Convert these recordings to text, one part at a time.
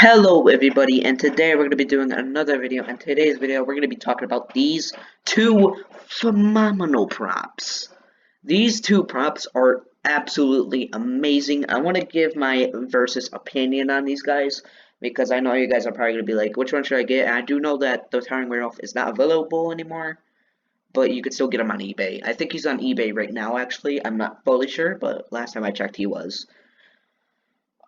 Hello everybody, and today we're going to be doing another video. In today's video, we're going to be talking about these two phenomenal props. These two props are absolutely amazing. I want to give my versus opinion on these guys, because I know you guys are probably going to be like, which one should I get? And I do know that the Towering Werewolf is not available anymore, but you can still get him on eBay. I think he's on eBay right now, actually. I'm not fully sure, but last time I checked he was.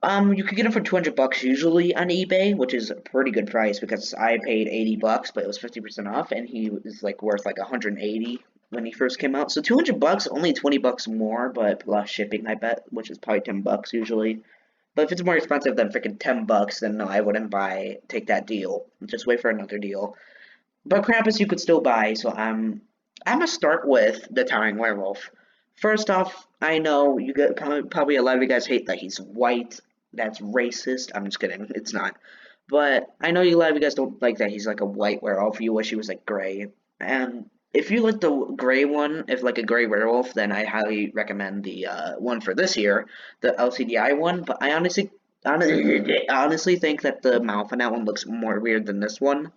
You could get them for 200 bucks usually on eBay, which is a pretty good price because I paid 80 bucks, but it was 50% off, and he was like worth like 180 when he first came out. So 200 bucks, only 20 bucks more, but plus shipping, I bet, which is probably 10 bucks usually. But if it's more expensive than freaking 10 bucks, then no, I wouldn't take that deal. Just wait for another deal. But Krampus you could still buy, so I'm gonna start with the Towering Werewolf. First off, I know you get probably a lot of you guys hate that he's white. That's racist. I'm just kidding. It's not. But I know a lot of you guys don't like that he's like a white werewolf. You wish he was like gray. And if you like the gray one, if like a gray werewolf, then I highly recommend the one for this year, the LCDI one. But I honestly think that the mouth on that one looks more weird than this one.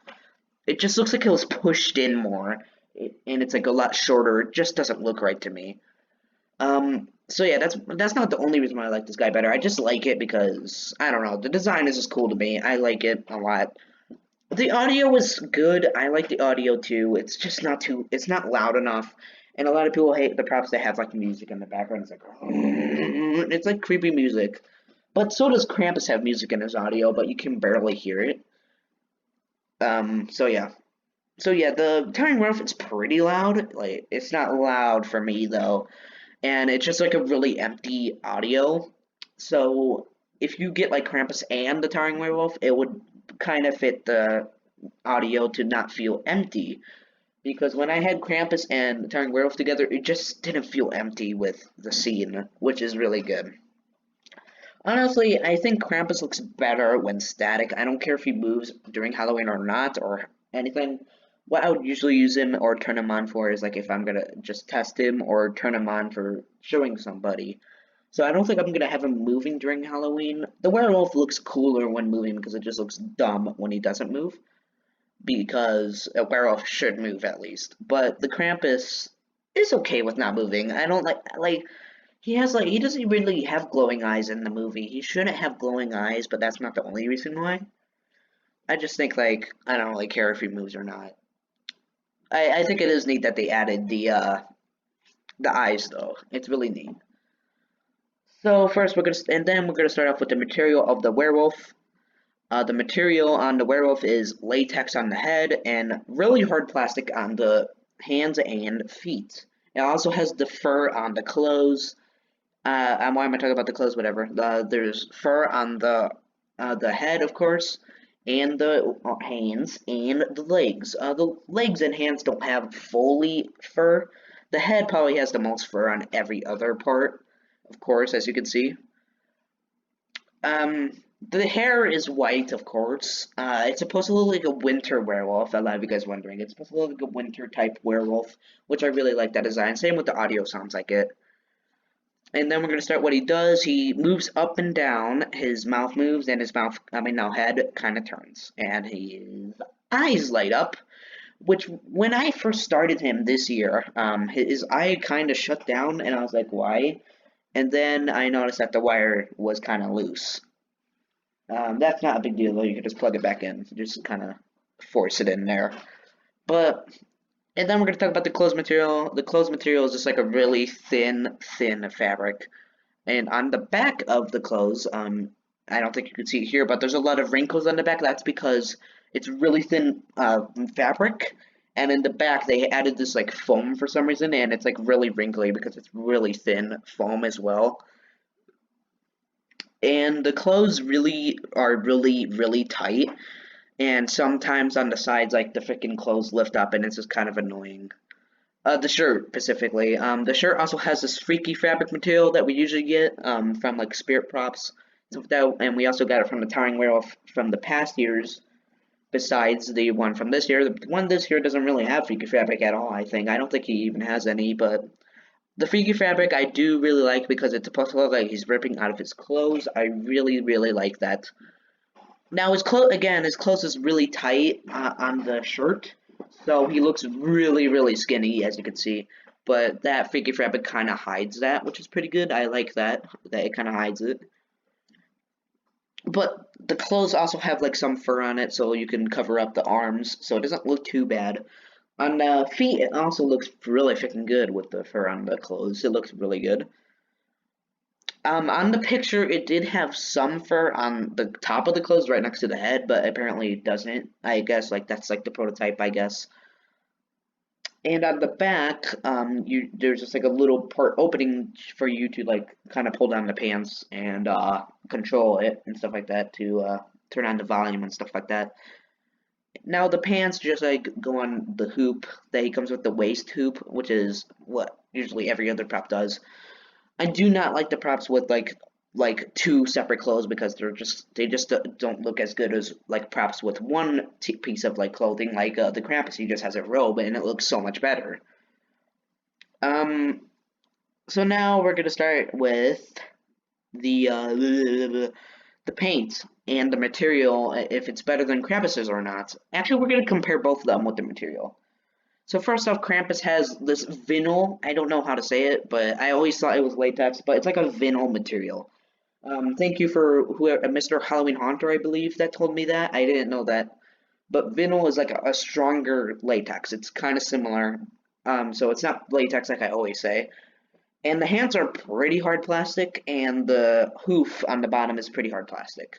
It just looks like it was pushed in more, and it's like a lot shorter. It just doesn't look right to me. So yeah, that's not the only reason why I like this guy better. I just like it because I don't know, the design is just cool to me. I like it a lot. The audio is good. I like the audio too. It's just it's not loud enough. And a lot of people hate the props that have like music in the background. It's like it's like creepy music. But so does Krampus have music in his audio, but you can barely hear it. So yeah. So yeah, the Towering Werewolf is pretty loud. Like it's not loud for me though, and it's just like a really empty audio. So if you get like Krampus and the Towering Werewolf, it would kind of fit the audio to not feel empty. Because when I had Krampus and the Towering Werewolf together, it just didn't feel empty with the scene, which is really good. Honestly, I think Krampus looks better when static. I don't care if he moves during Halloween or not, or anything. What I would usually use him or turn him on for is like if I'm gonna just test him or turn him on for showing somebody. So I don't think I'm gonna have him moving during Halloween. The werewolf looks cooler when moving because it just looks dumb when he doesn't move. Because a werewolf should move at least. But the Krampus is okay with not moving. I don't like he doesn't really have glowing eyes in the movie. He shouldn't have glowing eyes, but that's not the only reason why. I just think like I don't really care if he moves or not. I think it is neat that they added the eyes though. It's really neat. So first we're gonna start off with the material of the werewolf. The material on the werewolf is latex on the head and really hard plastic on the hands and feet. It also has the fur on the clothes. Why am I talking about the clothes? Whatever. There's fur on the head, of course, and the hands and the legs. The legs and hands don't have fully fur. The head probably has the most fur on every other part, of course, as you can see. The hair is white, of course. It's supposed to look like a winter werewolf. A lot of you guys wondering. It's supposed to look like a winter type werewolf, which I really like that design. Same with the audio sounds like it. And then we're gonna start what he does. He moves up and down. His mouth moves, and his head kind of turns, and his eyes light up. Which, when I first started him this year, his eye kind of shut down, and I was like, why? And then I noticed that the wire was kind of loose. That's not a big deal though. You can just plug it back in, just kind of force it in there. But and then we're going to talk about the clothes material. The clothes material is just like a really thin fabric. And on the back of the clothes, I don't think you can see it here, but there's a lot of wrinkles on the back. That's because it's really thin fabric. And in the back, they added this like foam for some reason, and it's like really wrinkly because it's really thin foam as well. And the clothes are really tight. And sometimes on the sides, like the freaking clothes lift up, and it's just kind of annoying. The shirt specifically. The shirt also has this freaky fabric material that we usually get from like spirit props, and we also got it from the Towering Werewolf from the past years. Besides the one from this year, the one this year doesn't really have freaky fabric at all. I don't think he even has any. But the freaky fabric I do really like because it's supposed to look like he's ripping out of his clothes. I really like that. Now his clothes is really tight on the shirt, so he looks really skinny, as you can see. But that figure fabric kind of hides that, which is pretty good. I like that it kind of hides it. But the clothes also have like some fur on it, so you can cover up the arms, so it doesn't look too bad. On the feet, it also looks really freaking good with the fur on the clothes. It looks really good. On the picture, it did have some fur on the top of the clothes right next to the head, but apparently it doesn't. I guess like that's like the prototype, I guess. And on the back, there's just like a little part opening for you to like kind of pull down the pants and control it and stuff like that to turn on the volume and stuff like that. Now the pants just like go on the hoop. They comes with the waist hoop, which is what usually every other prop does. I do not like the props with like two separate clothes because they just don't look as good as like props with one piece of like clothing. Like the Krampus, he just has a robe and it looks so much better. Um, so now we're gonna start with the paint and the material, if it's better than Krampus's or not. Actually, we're gonna compare both of them with the material. So first off, Krampus has this vinyl. I don't know how to say it, but I always thought it was latex, but it's like a vinyl material. Thank you for whoever, Mr. Halloween Haunter, I believe, that told me that. I didn't know that. But vinyl is like a stronger latex. It's kind of similar. So it's not latex like I always say. And the hands are pretty hard plastic, and the hoof on the bottom is pretty hard plastic.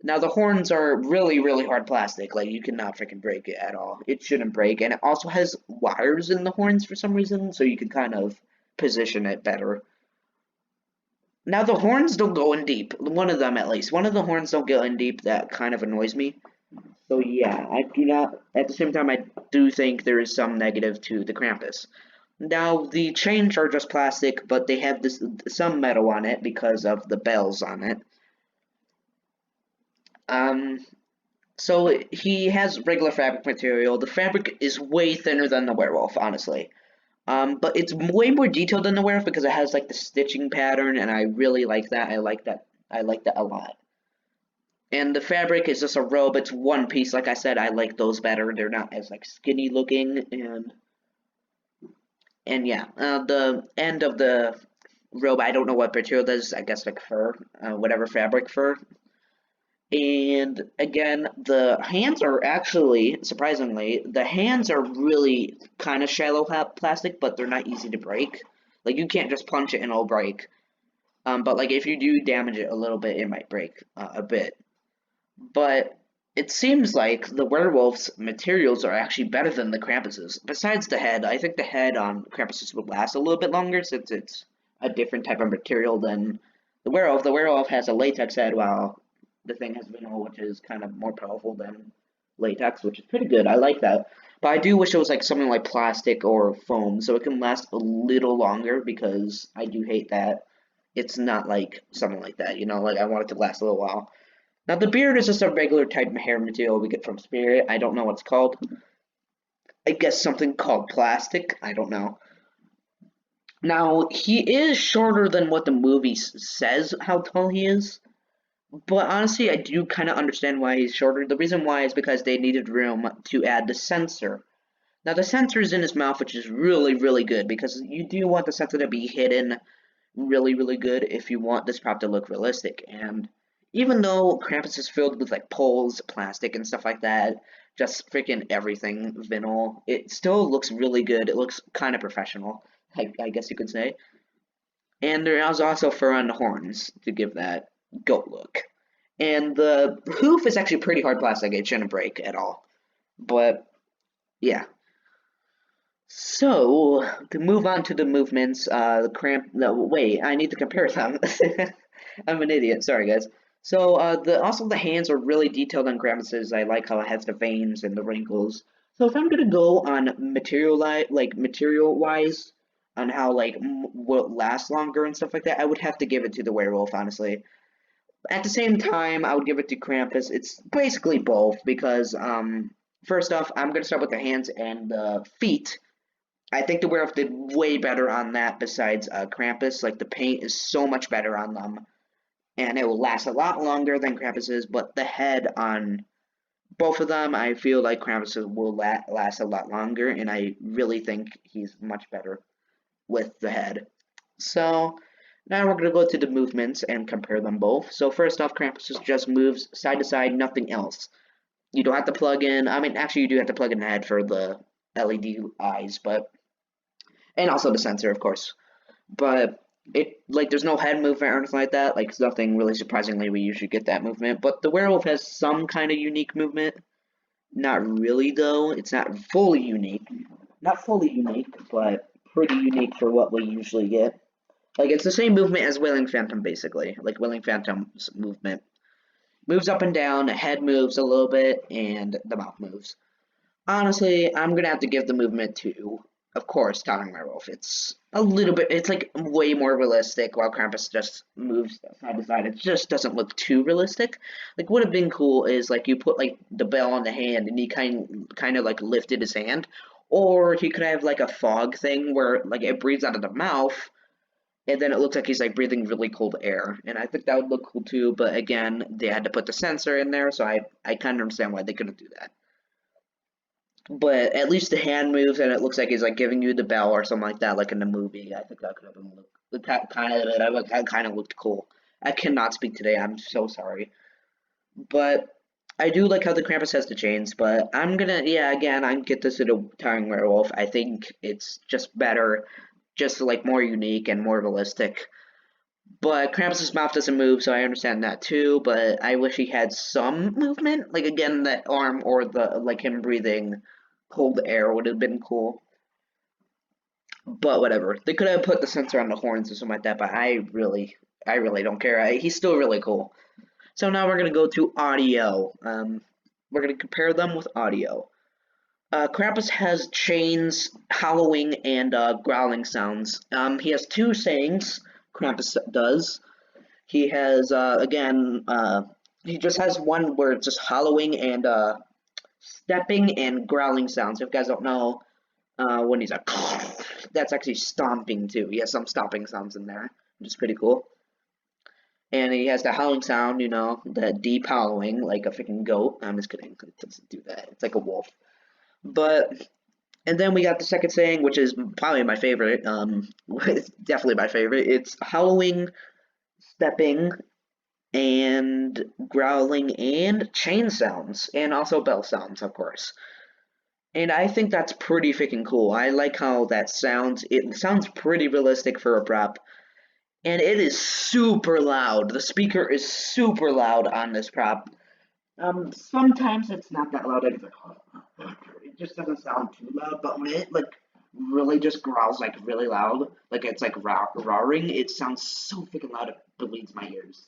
Now the horns are really hard plastic. Like you cannot freaking break it at all. It shouldn't break, and it also has wires in the horns for some reason, so you can kind of position it better. Now the horns don't go in deep. One of them at least. One of the horns don't go in deep. That kind of annoys me. So yeah, I do not. At the same time, I do think there is some negative to the Krampus. Now the chains are just plastic, but they have this some metal on it because of the bells on it. Um, So he has regular fabric material. The fabric is way thinner than the werewolf, honestly. But it's way more detailed than the werewolf because it has like the stitching pattern, and I really like that. I like that. I like that a lot. And the fabric is just a robe. It's one piece. Like I said, I like those better. They're not as like skinny looking, and yeah. The end of the robe, I don't know what material that is. I guess like fur, whatever fabric fur. And again, the hands are actually, surprisingly, the hands are really kind of shallow plastic, but they're not easy to break. Like, you can't just punch it and it'll break. But, like, if you do damage it a little bit, it might break a bit. But it seems like the werewolf's materials are actually better than the Krampus's. Besides the head, I think the head on Krampus's would last a little bit longer since it's a different type of material than the werewolf. The werewolf has a latex head, while the thing has vinyl, which is kind of more powerful than latex, which is pretty good. I like that. But I do wish it was like something like plastic or foam, so it can last a little longer because I do hate that it's not like something like that, you know, like I want it to last a little while. Now the beard is just a regular type of hair material we get from Spirit. I don't know what it's called. I guess something called plastic. I don't know. Now he is shorter than what the movie says how tall he is. But honestly, I do kind of understand why he's shorter. The reason why is because they needed room to add the sensor. Now, the sensor is in his mouth, which is really good because you do want the sensor to be hidden really good if you want this prop to look realistic. And even though Krampus is filled with like poles, plastic, and stuff like that, just freaking everything vinyl, it still looks really good. It looks kind of professional, I guess you could say. And there is also fur on the horns to give that goat look. And the hoof is actually pretty hard plastic. It shouldn't break at all. But yeah. So to move on to the movements, the cramp. No, wait, I need to compare them. I'm an idiot. Sorry, guys. So also the hands are really detailed on Krampus's. I like how it has the veins and the wrinkles. So if I'm gonna go on material wise, on how like will last longer and stuff like that, I would have to give it to the werewolf, honestly. At the same time, I would give it to Krampus. It's basically both because first off, I'm gonna start with the hands and the feet. I think the werewolf did way better on that besides Krampus. Like the paint is so much better on them. and it will last a lot longer than Krampus's, but the head on both of them, I feel like Krampus's will last a lot longer, and I really think he's much better with the head. So now we're going to go to the movements and compare them both. So first off, Krampus just moves side to side, nothing else. You don't have to plug in, I mean, actually you do have to plug in the head for the LED eyes, but, and also the sensor, of course. But it, like, there's no head movement or anything like that. Like, nothing really surprisingly, we usually get that movement. But the werewolf has some kind of unique movement. Not really, though. It's not fully unique. Not fully unique, but pretty unique for what we usually get. Like, it's the same movement as Wailing Phantom, basically. Like, Wailing Phantom's movement. Moves up and down, the head moves a little bit, and the mouth moves. Honestly, I'm gonna have to give the movement to, of course, Howling Werewolf. It's a little bit, it's like way more realistic, while Krampus just moves side to side. It just doesn't look too realistic. Like, what would have been cool is, like, you put, like, the bell on the hand, and he kind of, like, lifted his hand. Or he could have, like, a fog thing where, like, it breathes out of the mouth, and then it looks like he's, like, breathing really cold air. And I think that would look cool, too, but again, they had to put the sensor in there, so I kind of understand why they couldn't do that. But at least the hand moves, and it looks like he's like giving you the bell or something like that, like in the movie. I think that could have been kind of looked cool. I cannot speak today. I'm so sorry, but I do like how the Krampus has the chains. But I'm gonna, yeah, again, I get this at a Towering Werewolf. I think it's just better, just like more unique and more realistic. But Krampus's mouth doesn't move, so I understand that too. But I wish he had some movement, like again, that arm or the like him breathing cold air would have been cool. But whatever. They could have put the sensor on the horns or something like that, but I really don't care. He's still really cool. So now we're gonna go to audio. We're gonna compare them with audio. Krampus has chains, howling, and growling sounds. He has two sayings. Krampus does. He has again. He just has one where it's just howling and stepping and growling sounds. If you guys don't know, when he's like, that's actually stomping too. He has some stomping sounds in there, which is pretty cool. And he has the howling sound, you know, the deep howling, like a freaking goat. I'm just kidding. It doesn't do that. It's like a wolf. But, and then we got the second saying, which is probably my favorite. It's definitely my favorite. It's howling, stepping, and growling, and chain sounds, and also bell sounds, of course. And I think that's pretty freaking cool. I like how that sounds. It sounds pretty realistic for a prop. And it is super loud. The speaker is super loud on this prop. Sometimes it's not that loud. It's like, it just doesn't sound too loud. But when it, like, really just growls, like, really loud, like it's, like, roaring, it sounds so freaking loud it bleeds my ears.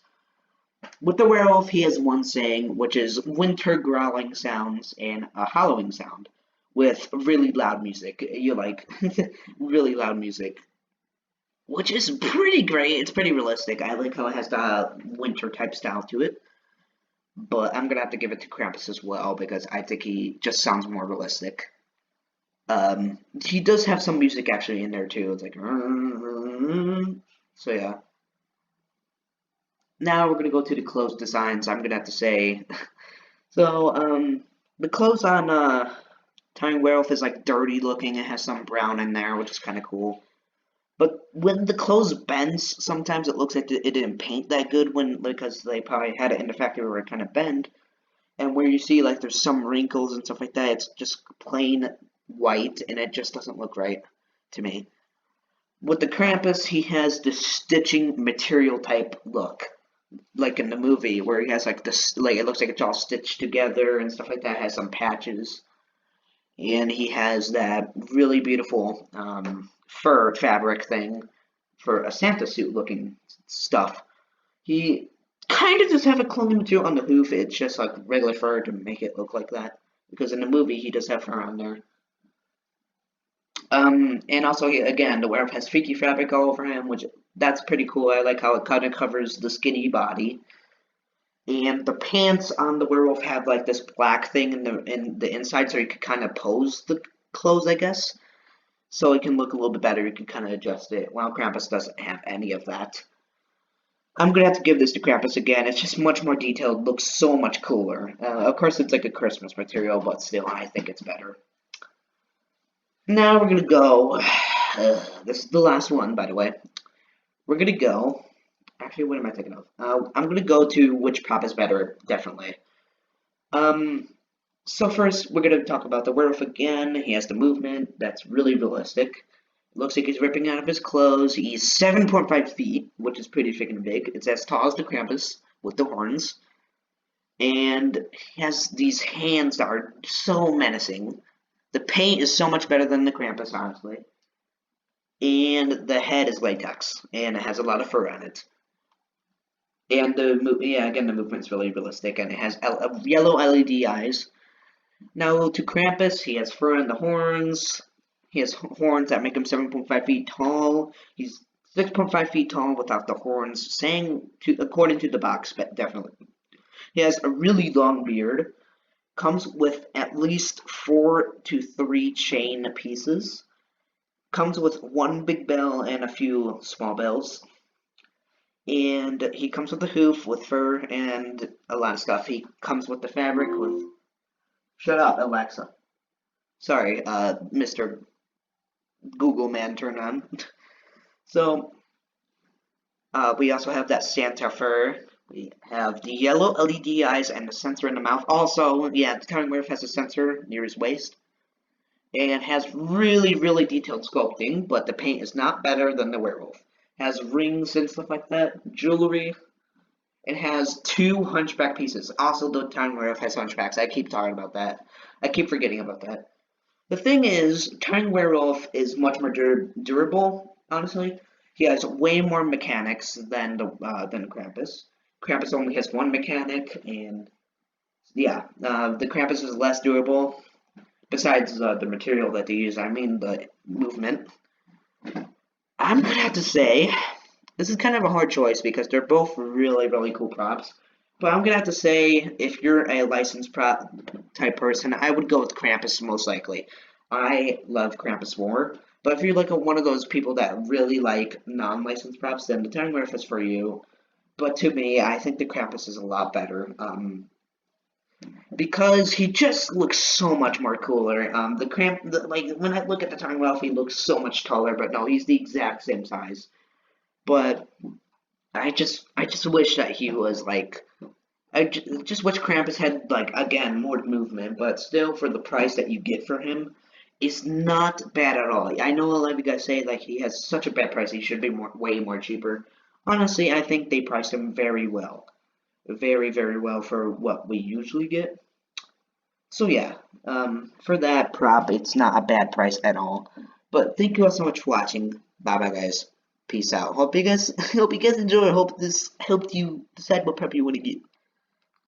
With the werewolf, he has one saying, which is winter growling sounds and a howling sound with really loud music. You like really loud music, which is pretty great. It's pretty realistic. I like how it has the winter type style to it. But I'm gonna have to give it to Krampus as well because I think he just sounds more realistic. He does have some music actually in there too. It's like, so yeah. Now we're gonna go to the clothes designs. I'm gonna have to say, so the clothes on Tiny Werewolf is like dirty looking. It has some brown in there, which is kind of cool. But when the clothes bends, sometimes it looks like it didn't paint that good because they probably had it in the factory where it kind of bend. And where you see like there's some wrinkles and stuff like that, it's just plain white and it just doesn't look right to me. With the Krampus, he has this stitching material type look, like in the movie where he has like this, like it looks like it's all stitched together and stuff like that. It has some patches, and he has that really beautiful fur fabric thing for a Santa suit looking stuff. He kind of does have a clothing material on the hoof. It's just like regular fur to make it look like that. Because in the movie, he does have fur on there. And also, again, the werewolf has freaky fabric all over him, which that's pretty cool. I like how it kind of covers the skinny body. And the pants on the werewolf have like this black thing in the inside, so you could kind of pose the clothes, I guess. So it can look a little bit better. You can kind of adjust it. While Krampus doesn't have any of that. I'm gonna have to give this to Krampus again. It's just much more detailed, looks so much cooler. Of course, it's like a Christmas material, but still, I think it's better. Now we're gonna go. This is the last one, by the way. We're gonna go. Actually, what am I thinking of? I'm gonna go to which prop is better, definitely. Um, so first, we're gonna talk about the werewolf again. He has the movement that's really realistic. Looks like he's ripping out of his clothes. He's 7.5 feet, which is pretty freaking big. It's as tall as the Krampus with the horns. And he has these hands that are so menacing. The paint is so much better than the Krampus, honestly. And the head is latex, and it has a lot of fur on it. And again, the movement's really realistic, and it has yellow LED eyes. Now to Krampus, he has fur on the horns. He has horns that make him 7.5 feet tall. He's 6.5 feet tall without the horns, according to the box, but definitely. He has a really long beard. Comes with at least 4 to 3 chain pieces. Comes with one big bell and a few small bells. And he comes with a hoof with fur and a lot of stuff. He comes with the fabric with... Shut up, Alexa. Sorry, Mr. Google man turned on. So, we also have that Santa fur. We have the yellow LED eyes and the sensor in the mouth. Also, yeah, the Tiny Werewolf has a sensor near his waist. And has really, really detailed sculpting, but the paint is not better than the werewolf. Has rings and stuff like that, jewelry. It has 2 hunchback pieces. Also, the Tiny Werewolf has hunchbacks. I keep talking about that. I keep forgetting about that. The thing is, Tiny Werewolf is much more durable, honestly. He has way more mechanics than Krampus. Krampus only has 1 mechanic, and yeah, the Krampus is less durable. Besides the material that they use, I mean the movement. I'm gonna have to say, this is kind of a hard choice because they're both really, really cool props. But I'm gonna have to say, if you're a licensed prop type person, I would go with Krampus most likely. I love Krampus more. But if you're like one of those people that really like non-licensed props, then the Tiny Werewolf is for you. But to me, I think the Krampus is a lot better. Because he just looks so much more cooler. Like when I look at the Tiny Werewolf, he looks so much taller, but no, he's the exact same size. But I just wish that he was like, just wish Krampus had like again more movement, but still for the price that you get for him, it's not bad at all. I know a lot of you guys say like he has such a bad price, he should be way more cheaper. Honestly, I think they priced him very well. Very, very well for what we usually get. So yeah, for that prop, it's not a bad price at all. But thank you all so much for watching. Bye bye guys. Peace out. Hope you guys enjoy. Hope this helped you decide what prep you want to get.